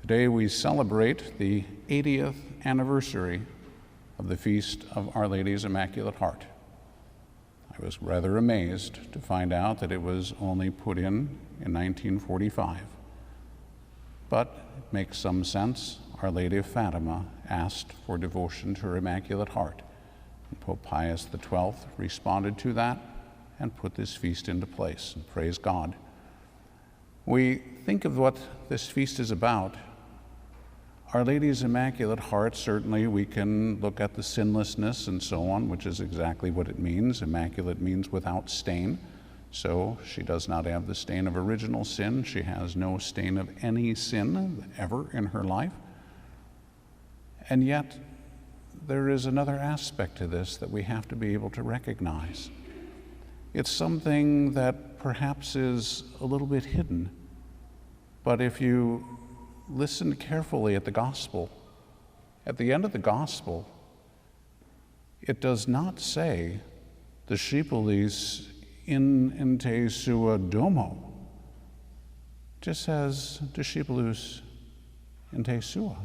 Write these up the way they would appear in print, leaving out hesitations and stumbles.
Today we celebrate the 80th anniversary of the Feast of Our Lady's Immaculate Heart. I was rather amazed to find out that it was only put in 1945. But it makes some sense. Our Lady of Fatima asked for devotion to her Immaculate Heart. And Pope Pius XII responded to that and put this feast into place, and praise God. We think of what this feast is about. Our Lady's Immaculate Heart, certainly we can look at the sinlessness and so on, which is exactly what it means. Immaculate means without stain. So she does not have the stain of original sin. She has no stain of any sin ever in her life. And yet, there is another aspect to this that we have to be able to recognize. It's something that perhaps is a little bit hidden, but if you listen carefully at the gospel, at the end of the gospel, it does not say discipulis in te sua domo. It just says discipulus in te sua.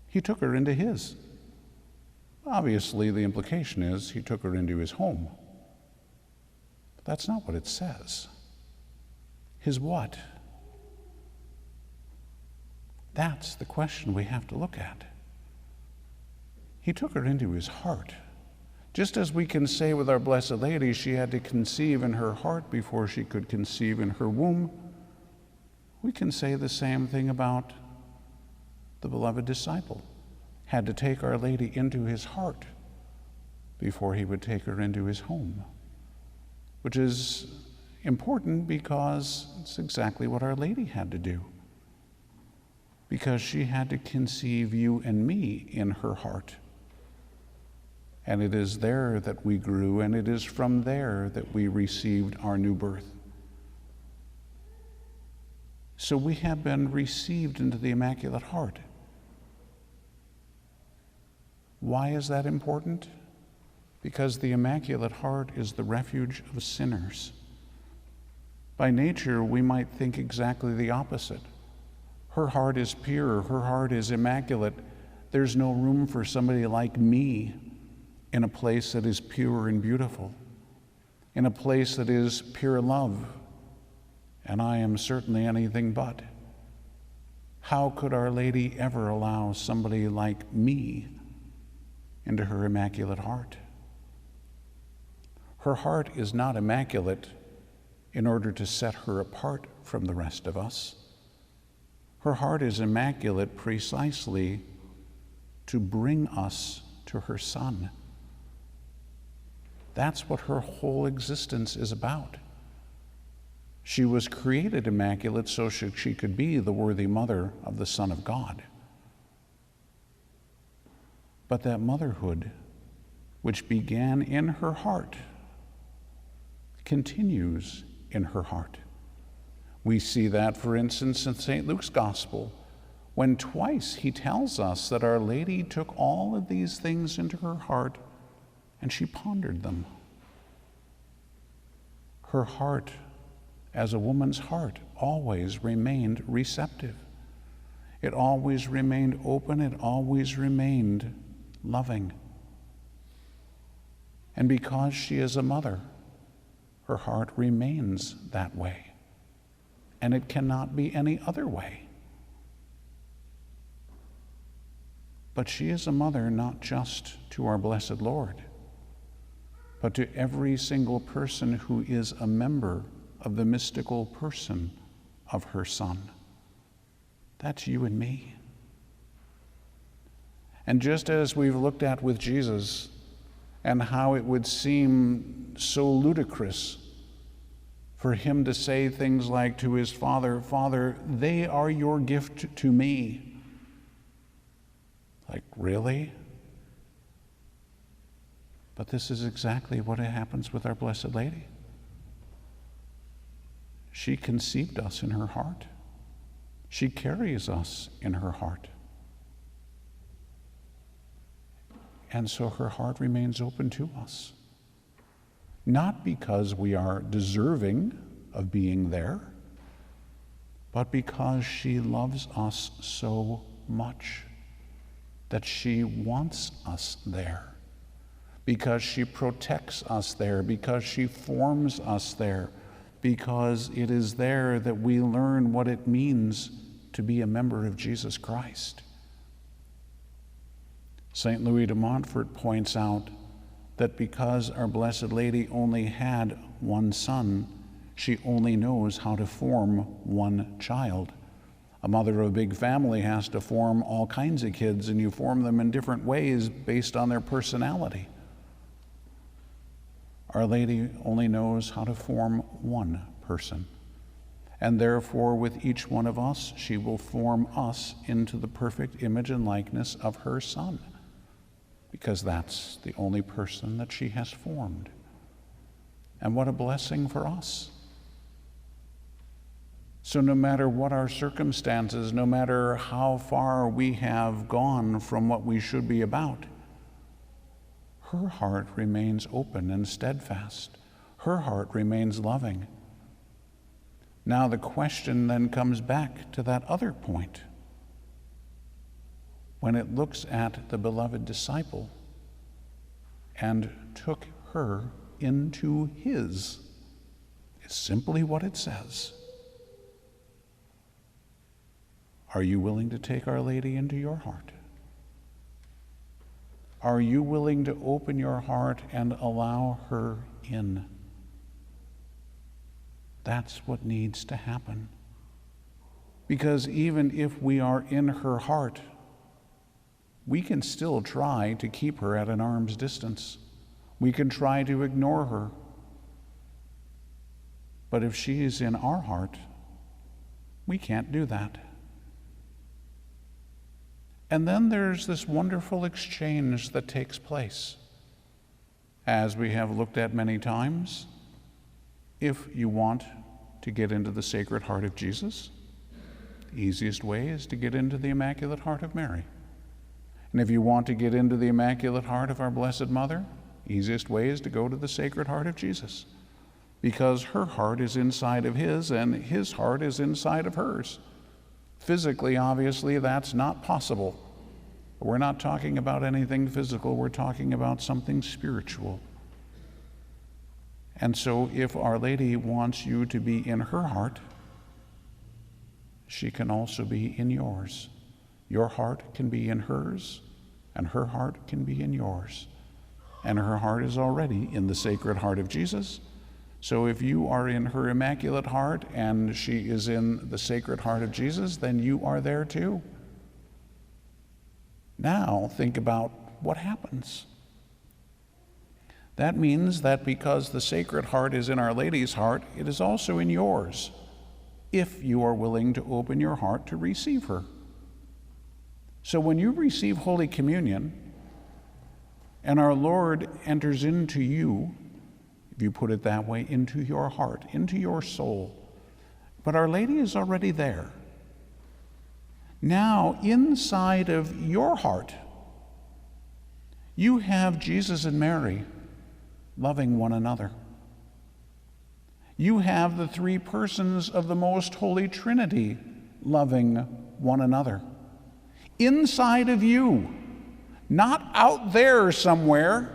He took her into his. Obviously, the implication is he took her into his home. But that's not what it says. His what? That's the question we have to look at. He took her into his heart. Just as we can say with our Blessed Lady, she had to conceive in her heart before she could conceive in her womb, we can say the same thing about the beloved disciple. Had to take Our Lady into his heart before he would take her into his home, which is important because it's exactly what Our Lady had to do. Because she had to conceive you and me in her heart. And it is there that we grew, and it is from there that we received our new birth. So we have been received into the Immaculate Heart. Why is that important? Because the Immaculate Heart is the refuge of sinners. By nature, we might think exactly the opposite. Her heart is pure, her heart is immaculate. There's no room for somebody like me in a place that is pure and beautiful, in a place that is pure love, and I am certainly anything but. How could Our Lady ever allow somebody like me into her Immaculate Heart? Her heart is not immaculate in order to set her apart from the rest of us. Her heart is immaculate precisely to bring us to her Son. That's what her whole existence is about. She was created immaculate so she could be the worthy mother of the Son of God. But that motherhood, which began in her heart, continues in her heart. We see that, for instance, in St. Luke's Gospel, when twice he tells us that Our Lady took all of these things into her heart and she pondered them. Her heart, as a woman's heart, always remained receptive. It always remained open. It always remained loving. And because she is a mother, her heart remains that way. And it cannot be any other way. But she is a mother not just to our blessed Lord, but to every single person who is a member of the mystical person of her Son. That's you and me. And just as we've looked at with Jesus and how it would seem so ludicrous for him to say things like to his Father, "Father, they are your gift to me." Like, really? But this is exactly what happens with our Blessed Lady. She conceived us in her heart. She carries us in her heart. And so her heart remains open to us. Not because we are deserving of being there, but because she loves us so much that she wants us there, because she protects us there, because she forms us there, because it is there that we learn what it means to be a member of Jesus Christ. St. Louis de Montfort points out that because our Blessed Lady only had one son, she only knows how to form one child. A mother of a big family has to form all kinds of kids, and you form them in different ways based on their personality. Our Lady only knows how to form one person, and therefore with each one of us, she will form us into the perfect image and likeness of her Son, because that's the only person that she has formed. And what a blessing for us. So no matter what our circumstances, no matter how far we have gone from what we should be about, her heart remains open and steadfast. Her heart remains loving. Now the question then comes back to that other point. When it looks at the beloved disciple and took her into his, it's simply what it says. Are you willing to take Our Lady into your heart? Are you willing to open your heart and allow her in? That's what needs to happen. Because even if we are in her heart, we can still try to keep her at an arm's distance. We can try to ignore her. But if she is in our heart, we can't do that. And then there's this wonderful exchange that takes place. As we have looked at many times, if you want to get into the Sacred Heart of Jesus, the easiest way is to get into the Immaculate Heart of Mary. And if you want to get into the Immaculate Heart of our Blessed Mother, the easiest way is to go to the Sacred Heart of Jesus, because her heart is inside of his and his heart is inside of hers. Physically, obviously, that's not possible. We're not talking about anything physical, we're talking about something spiritual. And so if Our Lady wants you to be in her heart, she can also be in yours. Your heart can be in hers, and her heart can be in yours. And her heart is already in the Sacred Heart of Jesus. So if you are in her Immaculate Heart and she is in the Sacred Heart of Jesus, then you are there too. Now think about what happens. That means that because the Sacred Heart is in Our Lady's heart, it is also in yours, if you are willing to open your heart to receive her. So when you receive Holy Communion and our Lord enters into you, if you put it that way, into your heart, into your soul, but Our Lady is already there. Now, inside of your heart, you have Jesus and Mary loving one another. You have the three persons of the Most Holy Trinity loving one another. Inside of you, not out there somewhere,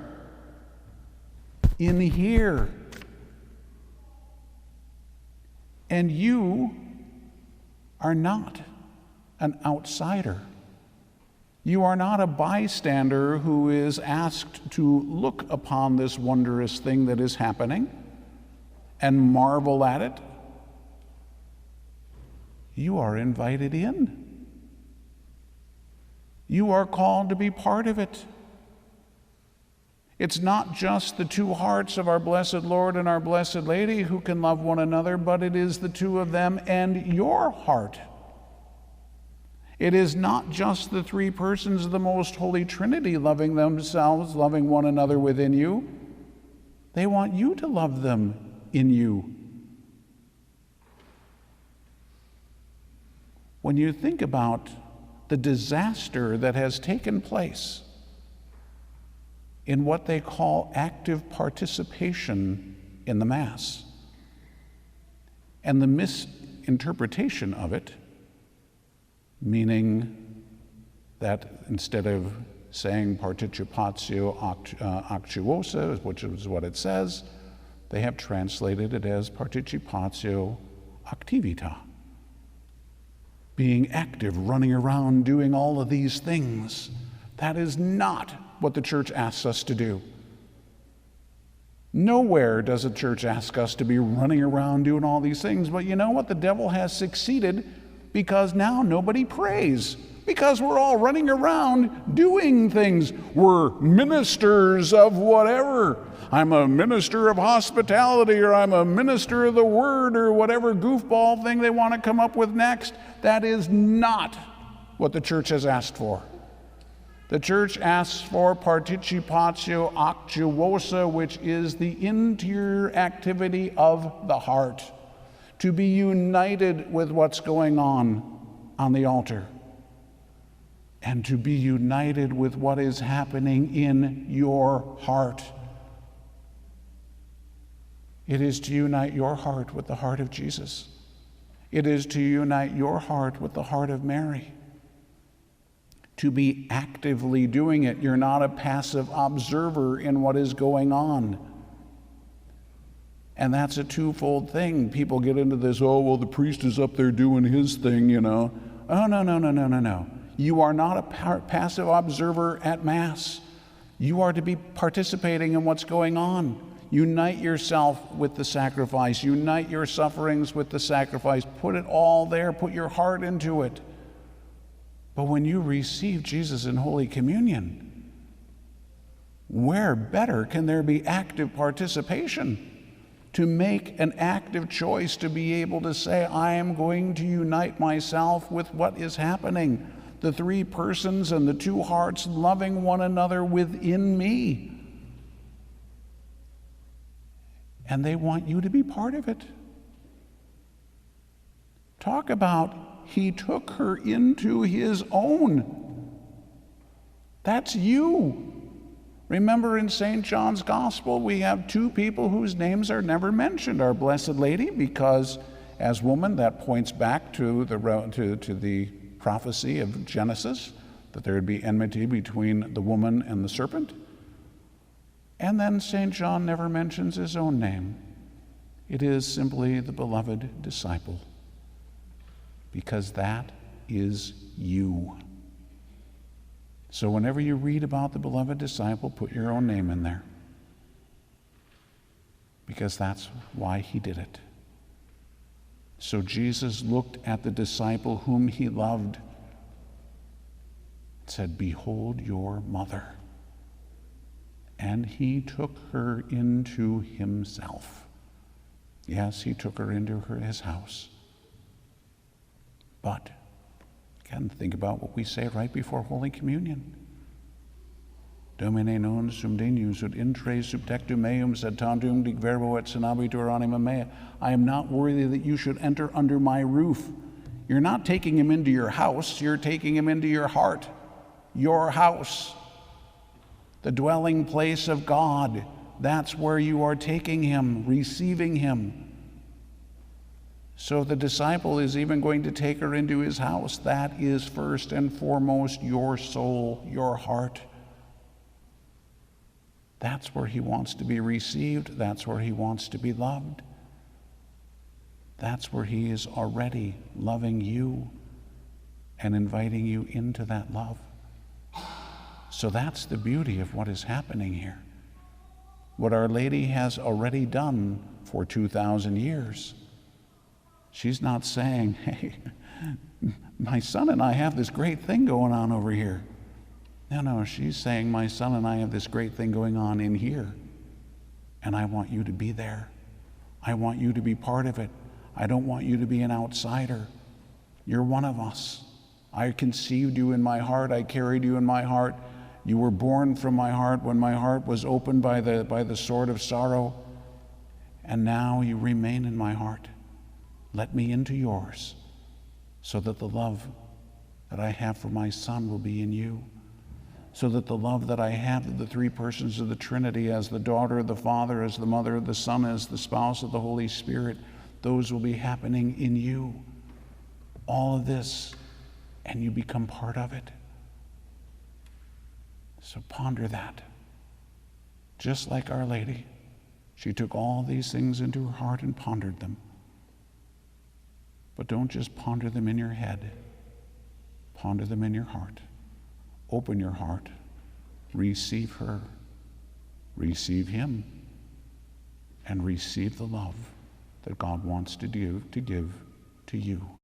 in here. And you are not an outsider. You are not a bystander who is asked to look upon this wondrous thing that is happening and marvel at it. You are invited in. You are called to be part of it. It's not just the two hearts of our Blessed Lord and our Blessed Lady who can love one another, but it is the two of them and your heart. It is not just the three persons of the Most Holy Trinity loving themselves, loving one another within you. They want you to love them in you. When you think about the disaster that has taken place in what they call active participation in the Mass, and the misinterpretation interpretation of it, meaning that instead of saying participatio actuosa, which is what it says, they have translated it as participatio activita, being active, running around, doing all of these things. That is not what the church asks us to do. Nowhere does the church ask us to be running around doing all these things, but you know what? The devil has succeeded because now nobody prays, because we're all running around doing things. We're ministers of whatever. I'm a minister of hospitality, or I'm a minister of the word, or whatever goofball thing they want to come up with next. That is not what the church has asked for. The church asks for participatio actuosa, which is the interior activity of the heart, to be united with what's going on the altar, and to be united with what is happening in your heart. It is to unite your heart with the heart of Jesus. It is to unite your heart with the heart of Mary. To be actively doing it. You're not a passive observer in what is going on. And that's a twofold thing. People get into this, oh, well, the priest is up there doing his thing, you know. Oh, no. You are not a passive observer at Mass. You are to be participating in what's going on. Unite yourself with the sacrifice. Unite your sufferings with the sacrifice. Put it all there. Put your heart into it. But when you receive Jesus in Holy Communion, where better can there be active participation? To make an active choice, to be able to say, I am going to unite myself with what is happening. The three persons and the two hearts loving one another within me. And they want you to be part of it. Talk about he took her into his own. That's you. Remember in St. John's Gospel, we have two people whose names are never mentioned. Our Blessed Lady, because as woman, that points back to the prophecy of Genesis, that there would be enmity between the woman and the serpent. And then St. John never mentions his own name. It is simply the beloved disciple, because that is you. So whenever you read about the beloved disciple, put your own name in there, because that's why he did it. So Jesus looked at the disciple whom he loved and said, behold your mother. And he took her into himself. Yes, he took her into his house. But, again, think about what we say right before Holy Communion. Domine non sum degnus ut intre sub tectum meum sed tantum dic verbo et senabitur anima mea. I am not worthy that you should enter under my roof. You're not taking him into your house, you're taking him into your heart. Your house. The dwelling place of God. That's where you are taking him, receiving him. So the disciple is even going to take her into his house. That is first and foremost your soul, your heart. That's where he wants to be received. That's where he wants to be loved. That's where he is already loving you and inviting you into that love. So that's the beauty of what is happening here. What Our Lady has already done for 2,000 years. She's not saying, hey, my son and I have this great thing going on over here. No, she's saying, my son and I have this great thing going on in here. And I want you to be there. I want you to be part of it. I don't want you to be an outsider. You're one of us. I conceived you in my heart. I carried you in my heart. You were born from my heart when my heart was opened by the sword of sorrow. And now you remain in my heart. Let me into yours, so that the love that I have for my son will be in you, so that the love that I have of the three persons of the Trinity, as the daughter of the Father, as the mother of the Son, as the spouse of the Holy Spirit, those will be happening in you. All of this, and you become part of it. So ponder that. Just like Our Lady, she took all these things into her heart and pondered them. But don't just ponder them in your head. Ponder them in your heart. Open your heart. Receive her. Receive him. And receive the love that God wants to give to you.